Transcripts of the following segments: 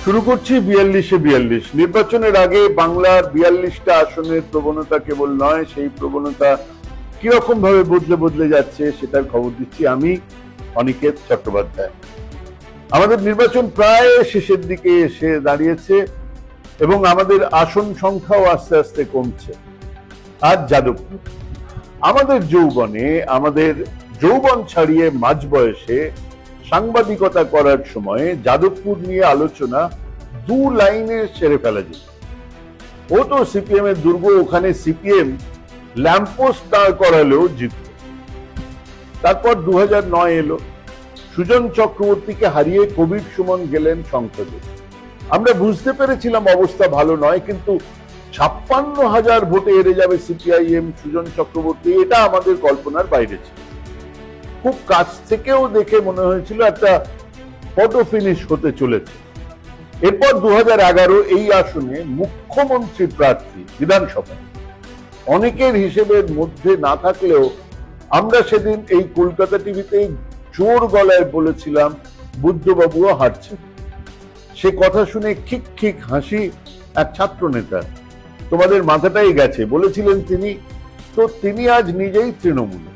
শুরু করছি 42-42 নির্বাচনের আগে বাংলার 42টা আসনের প্রবণতা কেবল নয়, সেই প্রবণতা কিরকম ভাবে বদলে বদলে যাচ্ছে সেটার খবর দিচ্ছি আমি, অনিকেত চট্টোপাধ্যায়। আমাদের নির্বাচন প্রায় শেষের দিকে এসে দাঁড়িয়েছে এবং আমাদের আসন সংখ্যাও আস্তে আস্তে কমছে। আজ যাদবপুর, আমাদের যৌবন ছাড়িয়ে মাঝ বয়সে সাংবাদিকতা করার সময় যাদবপুর নিয়ে আলোচনা দু লাইনে সেরে ফেলা যেত। ও তো সিপিএম এর দুর্গ, ওখানে সিপিএম ল্যাম্পপোস্ট দাঁড় করালেও জিতত। তারপর 2009 এলো, সুজন চক্রবর্তীকে হারিয়ে কবির সুমন গেলেন সংসদে। আমরা বুঝতে পেরেছিলাম অবস্থা ভালো নয়, কিন্তু 56,000 ভোটে হেরে যাবে সিপিআইএম, সুজন চক্রবর্তী, এটা আমাদের কল্পনার বাইরে ছিল। খুব কাছ থেকেও দেখে মনে হয়েছিল একটা ফটো ফিনিশ হতে চলেছে। এরপর 2011 এই আসনে মুখ্যমন্ত্রী প্রার্থী বিধানসভায় অনেকের হিসেবের মধ্যে না থাকলেও আমরা সেদিন এই কলকাতা টিভিতে জোর গলায় বলেছিলাম বুদ্ধবাবুও হারছেন। সে কথা শুনে খিক খিক হাসি এক ছাত্র নেতা, তোমাদের মাথাটাই গেছে বলেছিলেন তিনি, তো তিনি আজ নিজেই তৃণমূলে।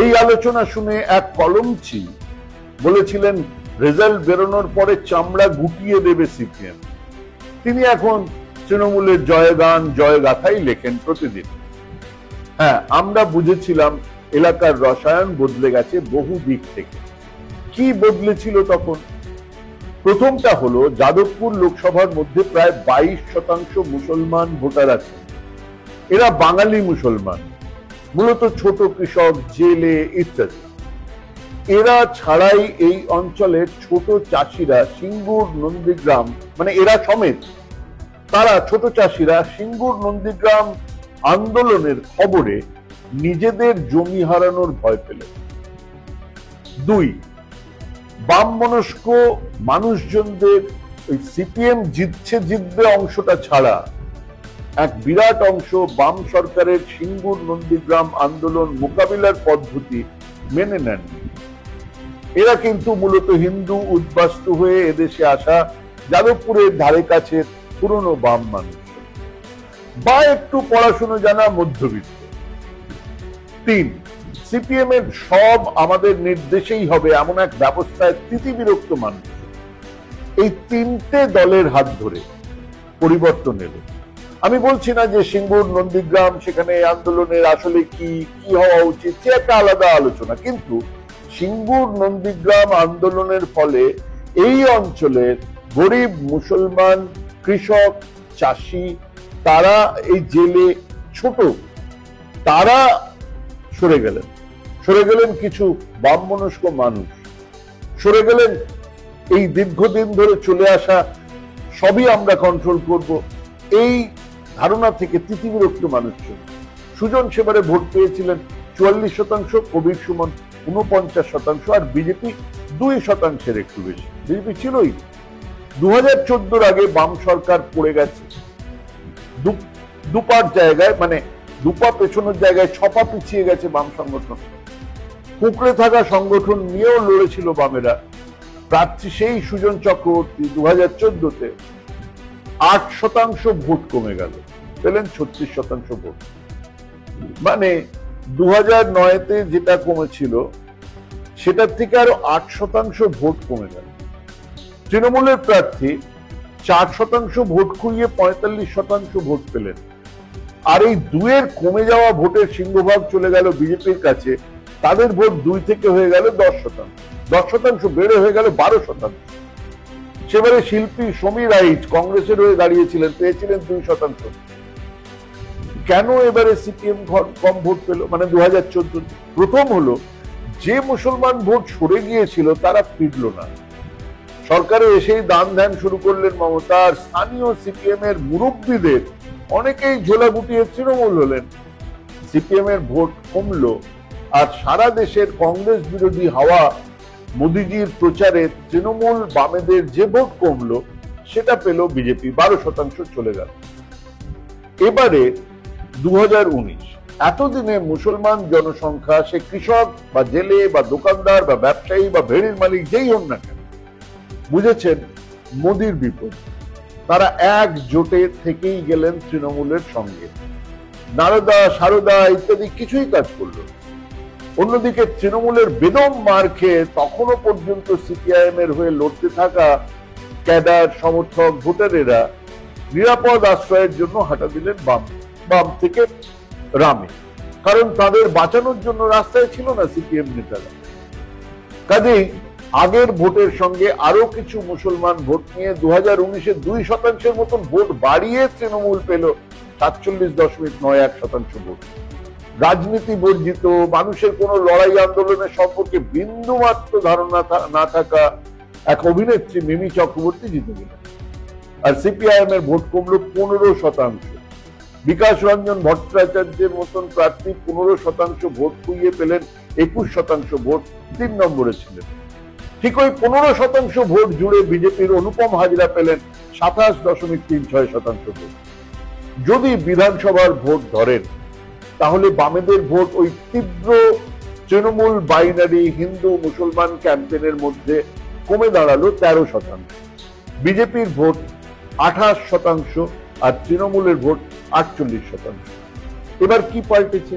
এই আলোচনা শুনে এক কলমচি বলেছিলেন রেজাল্ট বেরোনোর পরে চামড়া গুটিয়ে দেবে সিপিএম। তিনি এখন তৃণমূলের জয়গান জয়গাথাই লেখেন প্রতিদিন। হ্যাঁ, আমরা বুঝেছিলাম এলাকার রসায়ন বদলে গেছে বহু দিক থেকে। কি বদলেছিল তখন? প্রথমটা হলো, যাদবপুর লোকসভার মধ্যে প্রায় 22% মুসলমান ভোটার আছে। এরা বাঙালি মুসলমান, মূলত ছোট কৃষক, জেলে ইত্যাদি। এরা ছাড়াই এই অঞ্চলের ছোট চাষিরা সিঙ্গুর নন্দীগ্রাম, মানে এরা সমেত তারা ছোট চাষিরা সিঙ্গুর নন্দীগ্রাম আন্দোলনের খবরে নিজেদের জমি হারানোর ভয় পেল। 2, বাম মনস্ক মানুষজনদের ওই সিপিএম জিতবে অংশটা ছাড়া এক বিরাট অংশ বাম সরকারের সিঙ্গুর নন্দীগ্রাম আন্দোলন মোকাবিলার পদ্ধতি মেনে নেননি। এরা কিন্তু মূলত হিন্দু উদ্বাস্তু হয়ে এদেশে আসা যাদবপুরের ধারে কাছের পুরনো বাম মানুষ বা একটু পড়াশুনো জানা মধ্যবিত্ত। 3, সিপিএম এর সব আমাদের নির্দেশেই হবে এমন এক ব্যবস্থায় তিতিবিরক্ত মানুষ। এই 3টে দলের হাত ধরে পরিবর্তন এলো। আমি বলছি না যে সিঙ্গুর নন্দীগ্রাম সেখানে আন্দোলনের আসলে কি হওয়া উচিত, সে একটা আলাদা আলোচনা, কিন্তু সিঙ্গুর নন্দীগ্রাম আন্দোলনের ফলে এই অঞ্চলের গরিব মুসলমান কৃষক চাষি, তারা এই জেলে ছোট, তারা সরে গেলেন কিছু বামমনস্ক মানুষ, সরে গেলেন এই দীর্ঘদিন ধরে চলে আসা সবই আমরা কন্ট্রোল করব এই ধারণা থেকে তিতিবিরক্ত মানুষজন। সুজন সেবারে ভোট পেয়েছিলেন 44%, কবির সুমন 49%, আর বিজেপি 2% একটু বেশি। বিজেপি ছিলই। 2014 আগে বাম সরকার পড়ে গেছে দুপার জায়গায়, মানে দুপা পেছনের জায়গায় 6 পা পিছিয়ে গেছে বাম সংগঠন। কুঁকড়ে থাকা সংগঠন নিয়েও লড়েছিল বামেরা। প্রার্থী সেই সুজন চক্রবর্তী 2014-তে 8% ভোট কমে গেল, পেলেন 36% ভোট। মানে 2009-তে যেটা কমেছিল সেটার থেকে আরো 8% ভোট কমে গেল। তৃণমূলের প্রার্থী 4% ভোট খুইয়ে 45% ভোট পেলেন। আর এই 2-এর কমে যাওয়া ভোটের সিংহভাগ চলে গেল বিজেপির কাছে। তাদের ভোট 2 থেকে হয়ে গেল 10%, 10% বেড়ে হয়ে গেল 12%। সেবারে শিল্পী সমীর রাইট কংগ্রেসের হয়ে দাঁড়িয়েছিলেন, পেয়েছিলেন 2%। কেন এবারে সিপিএম কম ভোট পেল? মানে 2014 প্রথম হলো, যে মুসলমান ভোট সরে গিয়েছিল তারা ফিরল না। সরকারে এসেই দান ধ্যান শুরু করলেন মমতা, আর স্থানীয় সিপিএম এর মুরব্বীদের অনেকেই ঝোলা গুটিয়ে তৃণমূল হলেন। সিপিএম এর ভোট কমলো, আর সারা দেশের কংগ্রেস বিরোধী হাওয়া মোদিজির প্রচারে তৃণমূল বামেদের যে ভোট কমলো সেটা পেল বিজেপি, 12% চলে গেল। এবারে 2019, এতদিনে মুসলমান জনসংখ্যা, সে কৃষক বা জেলে বা দোকানদার বা ব্যবসায়ী বা ভেড়ির মালিক যেই হন না কেন, বুঝেছেন মোদির বিপদ। তারা একজোটে থেকেই গেলেন তৃণমূলের সঙ্গে, নারদা সারদা ইত্যাদি কিছুই কাজ করলো না। অন্যদিকে তৃণমূলের বেদম মার খেয়ে তখনও পর্যন্ত সিপিআইএম এর হয়ে লড়তে থাকা ক্যাডার সমর্থক ভোটারেরা নিরাপদ আশ্রয়ের জন্য হাঁটা দিলেন বাম থেকে রামে, কারণ তাদের বাঁচানোর জন্য রাস্তায় ছিল না সিপিএম নেতারা। কাজেই আগের ভোটের সঙ্গে আরো কিছু মুসলমান ভোট নিয়ে 2019-এ 2% মতন ভোট বাড়িয়ে তৃণমূল পেল 47.91% ভোট। রাজনীতি বর্জিত, মানুষের কোনো লড়াই আন্দোলনের সম্পর্কে বিন্দু মাত্র ধারণা না থাকা এক অভিনেত্রী মিমি চক্রবর্তী জিতে গেল। আর সিপিআইএম এর ভোট কমল 15%। বিকাশ রঞ্জন ভট্টাচার্যের মতন প্রার্থী 15% ভোট খুইয়ে পেলেন 21% ভোট, 3 নম্বরে ছিলেন। ঠিক ওই 15% ভোট জুড়ে বিজেপির অনুপম হাজরা পেলেন 27.36% ভোট। যদি বিধানসভার ভোট ধরেন তাহলে বামেদের ভোট ওই তীব্র তৃণমূল বাইনারি হিন্দু মুসলমান ক্যাম্পেনের মধ্যে কমে দাঁড়ালো 13%। বিজেপির ভোট 28% আর তৃণমূলের ভোট 48%। এবার কি পাল্টেছে?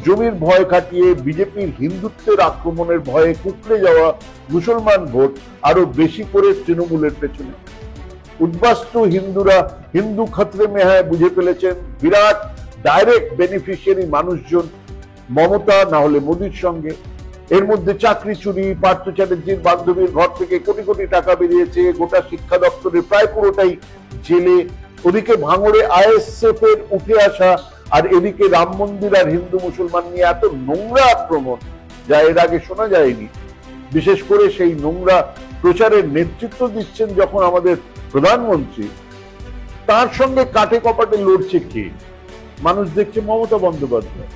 জমির ভয় কাটিয়ে বিজেপির হিন্দুত্বের আক্রমণের ভয়ে কুকড়ে যাওয়া মুসলমান ভোট আরো বেশি করে তৃণমূলের পেছনে। উদ্বাস্তু হিন্দুরা হিন্দু খতরে মে হ্যায় বুঝে ফেলেছেন। বিরাট ডাইরেক্ট বেনিফিশিয়ারি মানুষজন মমতা না হলে মোদির সঙ্গে। এর মধ্যে চাকরি চুরি, পার্থ চ্যাটার্জির বান্ধবীর ঘর থেকে কোটি কোটি টাকা বেরিয়েছে, গোটা শিক্ষা দপ্তরের প্রায় পুরোটাই জেলে, ওদিকে ভাঙড়ে আইএসএফ এর উঠে আসা, আর এদিকে রাম মন্দির আর হিন্দু মুসলমান নিয়ে এত নোংরা আক্রমণ যা এর আগে শোনা যায়নি। বিশেষ করে সেই নোংরা প্রচারের নেতৃত্ব দিচ্ছেন যখন আমাদের প্রধানমন্ত্রী, তার সঙ্গে কাটে কপাটে লড়ছে কে? মানুষ দেখছে মমতা বন্দ্যোপাধ্যায়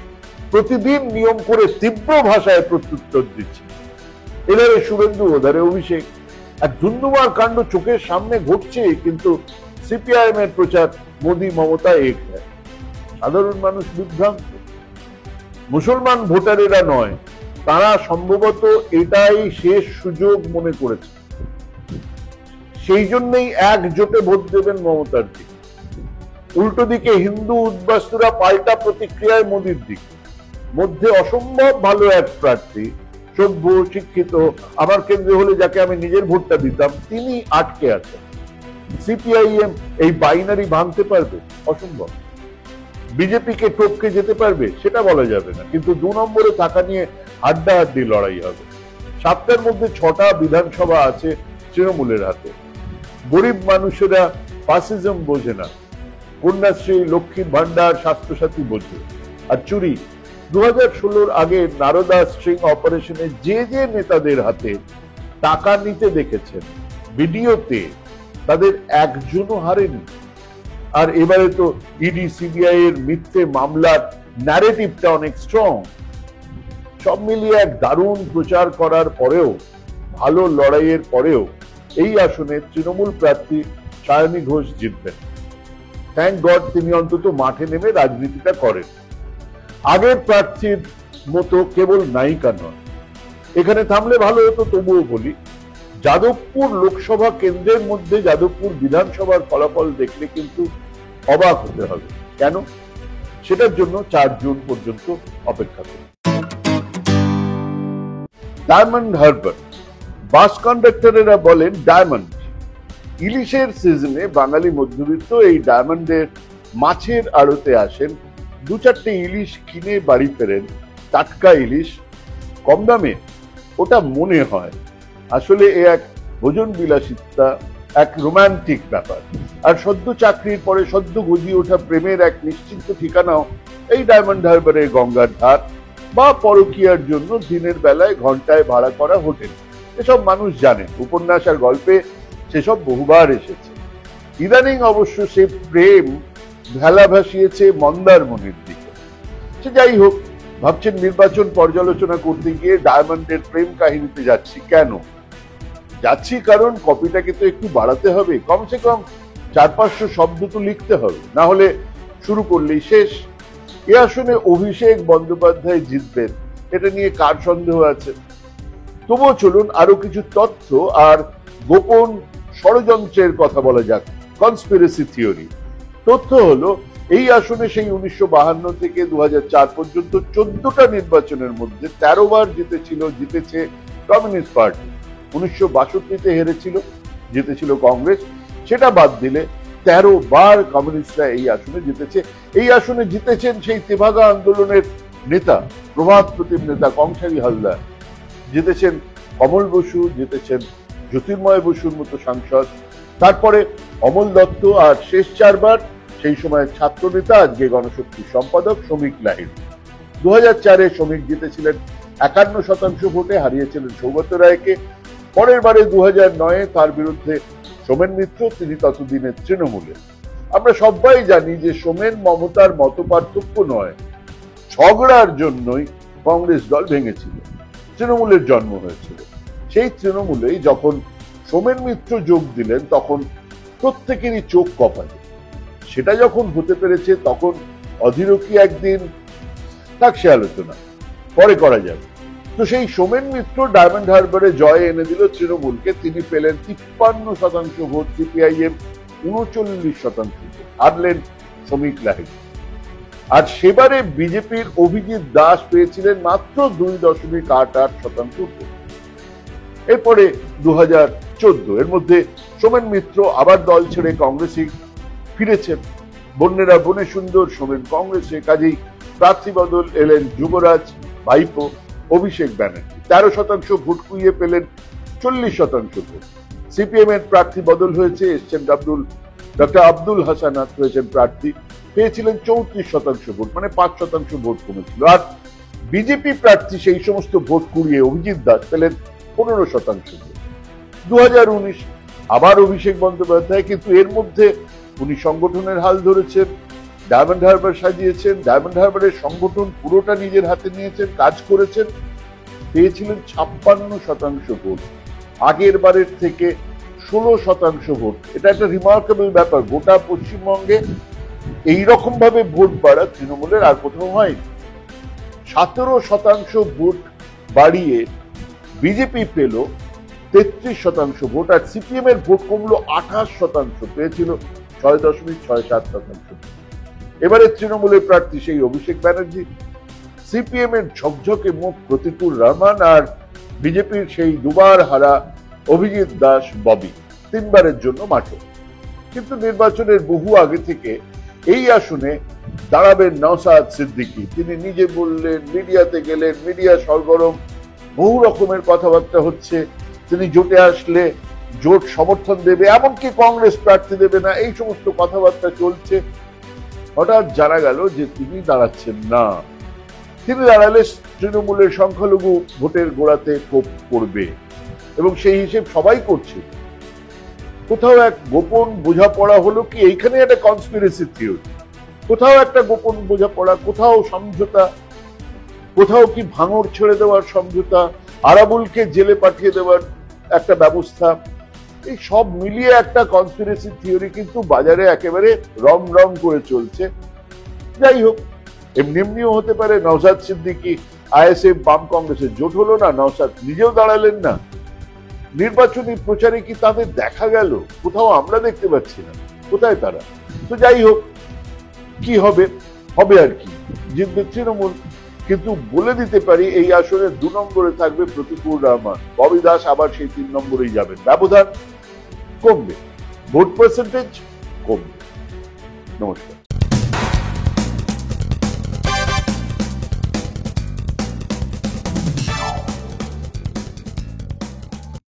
প্রতিদিন নিয়ম করে তীব্র ভাষায় প্রত্যুত্তর দিচ্ছে। এধারে শুভেন্দু, ওধারে অভিষেক, এক ধুন্ধুমার কাণ্ড চোখের সামনে ঘটছে, কিন্তু সিপিআইএম এর প্রচার মোদি মমতা এক হয়। সাধারণ মানুষ বিভ্রান্ত। মুসলমান ভোটারেরা নয়, তারা সম্ভবত এটাই শেষ সুযোগ মনে করেছে, সেই জন্যই একজোটে ভোট দেবেন মমতার দিকে। উল্টো দিকে হিন্দু উদ্বাস্তুরা পাল্টা প্রতিক্রিয়ায় মোদির দিকে। মধ্যে অসম্ভব ভালো এক প্রার্থী, সভ্য শিক্ষিত, আমার কেন্দ্রে হলে যাকে আমি নিজের ভোটটা দিতাম, তিনি আটকে আছেন। সিপিআইএম এই বাইনারি ভাঙতে পারবে? অসম্ভব। বিজেপিকে টপকে যেতে পারবে? সেটা বলা যাবে না, কিন্তু 2 নম্বরে টাকা নিয়ে হাড্ডাহাড্ডি লড়াই হবে। 7টার মধ্যে 6টা বিধানসভা আছে তৃণমূলের হাতে। গরিব মানুষেরা ফাসিজম বোঝে না, কন্যাশ্রী, লক্ষ্মীর ভান্ডার, স্বাস্থ্যসাথী বোঝে। আর চুরি, 2016-র আগে নারদা স্ট্রিং অপারেশনে যে যে নেতাদের হাতে টাকা নিতে দেখেছেন ভিডিওতে, তাদের একজনও হারেনি। আর এবারে তো ইডি সিবিআই এর মিথ্যে মামলার ন্যারেটিভটা অনেক স্ট্রং। সব মিলিয়ে এক দারুণ প্রচার করার পরেও, ভালো লড়াইয়ের পরেও এই আসনে তৃণমূল প্রার্থী সায়নী ঘোষ জিতবেন। থ্যাংক গড তিনি অন্তত মাঠে নেমে রাজনীতিটা করেন। আগের প্রার্থীর মতো কেবল নায়িকা নয়। এখানে থামলে ভালো হতো, তবুও বলি, যাদবপুর লোকসভা কেন্দ্রের মধ্যে যাদবপুর বিধানসভার ফলাফল দেখলে কিন্তু অবাক হতে হবে। কেন? সেটার জন্য 4 জুন পর্যন্ত অপেক্ষা করুন। ডায়মন্ড হারবার, বাস কন্ডাক্টরেরা বলেন ডায়মন্ড। ইলিশের সিজনে বাঙালি মধ্যবিত্ত এই ডায়মন্ডের মাছের আড়তে আসেন, 2-4টে ইলিশ কিনে বাড়ি ফেরেন। টাটকা ইলিশ, কম দামে, ওটা মনে হয় আসলে এক ভোজন বিলাসিতা, এক রোমান্টিক ব্যাপার। আর সদ্য চাকরির পরে সদ্য গজিয়ে ওঠা প্রেমের এক নিশ্চিন্ত ঠিকানাও এই ডায়মন্ড হারবারের গঙ্গার ধার বা পরকীয়ার জন্য দিনের বেলায় ঘন্টায় ভাড়া করা হোটেল। এসব মানুষ জানেন, উপন্যাস আর গল্পে সেসব বহুবার এসেছে। ইদানিং অবশ্য সে প্রেম ভেলা ভাসিয়েছে মন্দারমণির দিকে। সে যাই হোক, ভাবছেন নির্বাচন পর্যালোচনা করতে গিয়ে ডায়মন্ডের প্রেম কাহিনীতে যাচ্ছি কেন? যাচ্ছি কারণ কপিটাকে তো একটু বাড়াতে হবে, কমসে কম 400-500 শব্দ তো লিখতে হবে, না হলে শুরু করলেই শেষ। এ আসনে অভিষেক বন্দ্যোপাধ্যায় জিতবেন, এটা নিয়ে কার সন্দেহ আছে? তবুও চলুন আরো কিছু তথ্য আর গোপন ষড়যন্ত্রের কথা বলা যাক, কনস্পিরেসি থিওরি। তথ্য হলো এই আসনে সেই 1952 থেকে 2004 পর্যন্ত 14টা নির্বাচনের মধ্যে 13 বার জিতেছে কমিউনিস্ট পার্টি। 1962-তে হেরেছিল, জিতেছিল কংগ্রেস। সেটা বাদ দিলে 13 বার কমিউনিস্টরা এই আসনে জিতেছে। এই আসনে জিতেছেন সেই তেভাগা আন্দোলনের নেতা, প্রভাত প্রতিম নেতা কংসারী হালদার, জিতেছেন কমল বসু, জিতেছেন জ্যোতির্ময় বসুর মতো সাংসদ, তারপরে অমল দত্ত, আর শেষ 4 বার সেই সময় ছাত্র নেতা, আজকে গণশক্তির সম্পাদক শ্রমিক লাহিড়ী। 2004-এ শ্রমিক জিতেছিলেন 51% ভোটে, হারিয়েছিলেন সৌগত রায়কে। পরের বারে 2009-এ তার বিরুদ্ধে সোমেন মিত্র, তিনি ততদিনের তৃণমূলে। আমরা সবাই জানি যে সোমেন মমতার মত পার্থক্য নয়, ঝগড়ার জন্যই কংগ্রেস দল ভেঙেছিল, তৃণমূলের জন্ম হয়েছিল। সেই তৃণমূলেই যখন সোমেন মিত্র যোগ দিলেন তখন প্রত্যেকেরই চোখ কপালে। সেটা যখন হতে পেরেছে তখন অধীরকি একদিন, থাক সে আলোচনা পরে করা যাবে। তো সেই সোমেন মিত্র ডায়মন্ড হারবারে জয় এনে দিল তৃণমূলকে। তিনি পেলেন 53% ভোট, সিপিআইএম 39% ভোট, হারলেন শ্রমিক লাহিড়ী। আর সেবারে বিজেপির অভিজিৎ দাস পেয়েছিলেন মাত্র 2.88% ভোট। এরপরে 2014, এর মধ্যে সোমেন মিত্র আবার দল ছেড়ে কংগ্রেসে ফিরেছেন। বন্যেরা বনে সুন্দর, সোমেন কংগ্রেসে, কাজেই প্রার্থী বদল, এলেন যুবরাজ ভাইপো অভিষেক ব্যানার্জি। 13% ভোট কুইয়ে পেলেন 40% ভোট। সিপিএম এর প্রার্থী বদল হয়েছে, এসছেন ডক্টর আব্দুল হাসানাত হয়েছেন প্রার্থী, পেয়েছিলেন 34% ভোট, মানে 5% ভোট কমেছিল। আর বিজেপি প্রার্থী সেই সমস্ত ভোট কুড়িয়ে অভিজিৎ দাস পেলেন 15% ভোট। 2019 আবার অভিষেক বন্দ্যোপাধ্যায়, কিন্তু এর মধ্যে উনি সংগঠনের হাল ধরেছেন, ডায়মন্ড হারবার সাজিয়েছেন, ডায়মন্ড হারবারের সংগঠন পুরোটা নিজের হাতে নিয়েছেন, কাজ করেছেন, পেয়েছিলেন 56% ভোট, আগের বারের থেকে 16% ভোট। এটা একটা রিমার্কেবল ব্যাপার। গোটা পশ্চিমবঙ্গে এইরকম ভাবে ভোট বাড়া তৃণমূলের আর কোথাও হয়নি। 17% ভোট বাড়িয়ে বিজেপি পেল 33% ভোট, আর সিপিএম এর ভোট কমলো 28%, পেয়েছিল 6.67%। এবারে তৃণমূলের প্রার্থী সেই অভিষেক ব্যানার্জি, সিপিএম এর ঝকঝকে মুখ প্রতিকূল রহমান, আর বিজেপির সেই দুবার হারা অভিজিৎ দাস ববি 3 বারের জন্য মাঠে। কিন্তু নির্বাচনের বহু আগে থেকে এই আসনে দাঁড়াবেন নওশাদ সিদ্দিকী। তিনি নিজে বললেন, মিডিয়াতে গেলেন, মিডিয়া সরগরম, বহু রকমের কথাবার্তা হচ্ছে, তিনি জোটে আসলে জোট সমর্থন দেবে, এমনকি কংগ্রেস প্রার্থী দেবে না, এই সমস্ত কথাবার্তা চলছে। হঠাৎ জানা গেল যে তিনি দাঁড়াচ্ছেন না। তিনি দাঁড়ালে তৃণমূলের সংখ্যালঘু ভোটের গোড়াতে কোপ পড়বে, এবং সেই হিসেব সবাই করছে। কোথাও এক গোপন বোঝাপড়া হলো কি, এইখানে একটা কনস্পিরেসি থিওরি, কোথাও একটা গোপন বোঝাপড়া, কোথাও সমঝোতা, কোথাও কি ভাঙড় ছেড়ে দেওয়ার সমঝোতা, আরাবুলকে জেলে পাঠিয়ে দেওয়ার একটা ব্যবস্থা, এই সব মিলিয়ে একটা কনস্পিরেসি থিওরি কিন্তু বাজারে একেবারে রম রম করে চলছে। যাই হোক, এমনিও হতে পারে নওশাদ সিদ্দিকী, আইএসএফ বাম কংগ্রেসের জোট হলো না, নওশাদ নিজেও দাঁড়ালেন না, নির্বাচনী প্রচারে কি তাদের দেখা গেল? কোথাও আমরা দেখতে পাচ্ছি না, কোথায় তারা? তো যাই হোক, কি হবে হবে আর কি, জিতবে তৃণমূল। কিন্তু বলে দিতে পারি এই আসনে 2 নম্বরে থাকবে প্রতিকূল রহমান, ববি দাস আবার সেই 3 নম্বরেই যাবেন। ব্যবধান কমবে, ভোট পার্সেন্টেজ কমবে। নমস্কার।